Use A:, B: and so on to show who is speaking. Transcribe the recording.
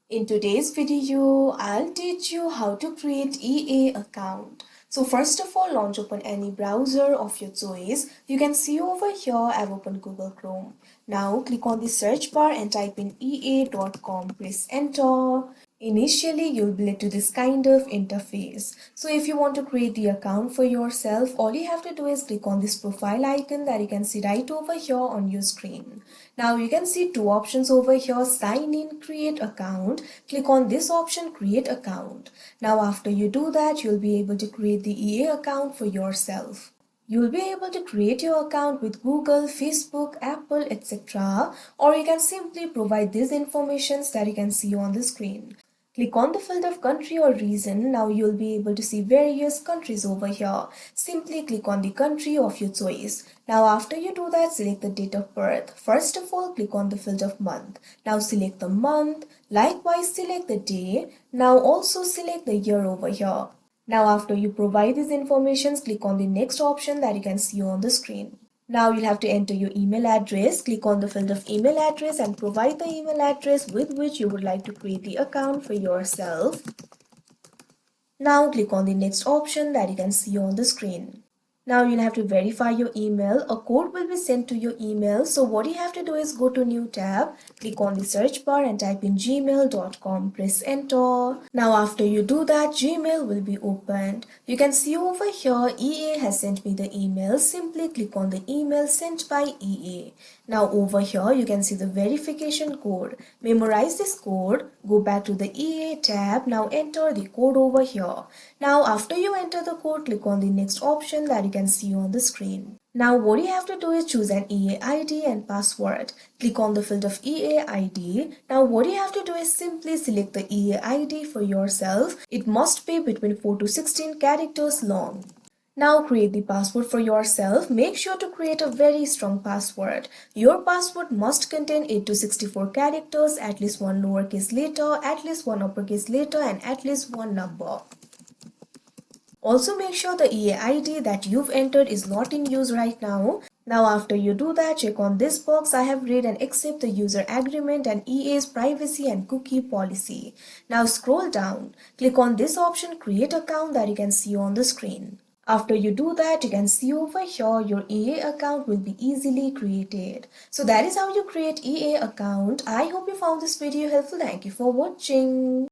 A: In today's video, I'll teach you how to create EA account. So first of all, launch open any browser of your choice. You can see over here I've opened Google Chrome. Now click on the search bar and type in ea.com. Press enter. Initially, you'll be led to this kind of interface. So if you want to create the account for yourself, all you have to do is click on this profile icon that you can see right over here on your screen. Now you can see two options over here, sign in, create account. Click on this option, create account. Now after you do that, you'll be able to create the EA account for yourself. You'll be able to create your account with Google, Facebook, Apple, etc. Or you can simply provide these informations that you can see on the screen. Click on the field of country or region. Now you'll be able to see various countries over here. Simply click on the country of your choice. Now after you do that, select the date of birth. First of all, click on the field of month. Now select the month. Likewise, select the day. Now also select the year over here. Now after you provide these informations, click on the next option that you can see on the screen. Now you'll have to enter your email address. Click on the field of email address and provide the email address with which you would like to create the account for yourself. Now click on the next option that you can see on the screen. Now you'll have to verify your email. A code will be sent to your email. So what you have to do is go to new tab, click on the search bar and type in gmail.com. Press enter. Now after you do that, Gmail will be opened. You can see over here EA has sent me the email. Simply click on the email sent by EA. Now over here you can see the verification code. Memorize this code. Go back to the EA tab. Now enter the code over here. Now after you enter the code, click on the next option that you can see on the screen. Now what you have to do is choose an EA ID and password. Click on the field of EA ID. Now what you have to do is simply select the EA ID for yourself. It must be between 4 to 16 characters long. Now create the password for yourself. Make sure to create a very strong password. Your password must contain 8 to 64 characters, at least one lowercase letter, at least one uppercase letter, and at least one number. Also make sure the EA ID that you've entered is not in use right now. Now after you do that, check on this box. I have read and accept the user agreement and EA's privacy and cookie policy. Now scroll down. Click on this option, create account, that you can see on the screen. After you do that, you can see over here your EA account will be easily created. So that is how you create EA account. I hope you found this video helpful. Thank you for watching.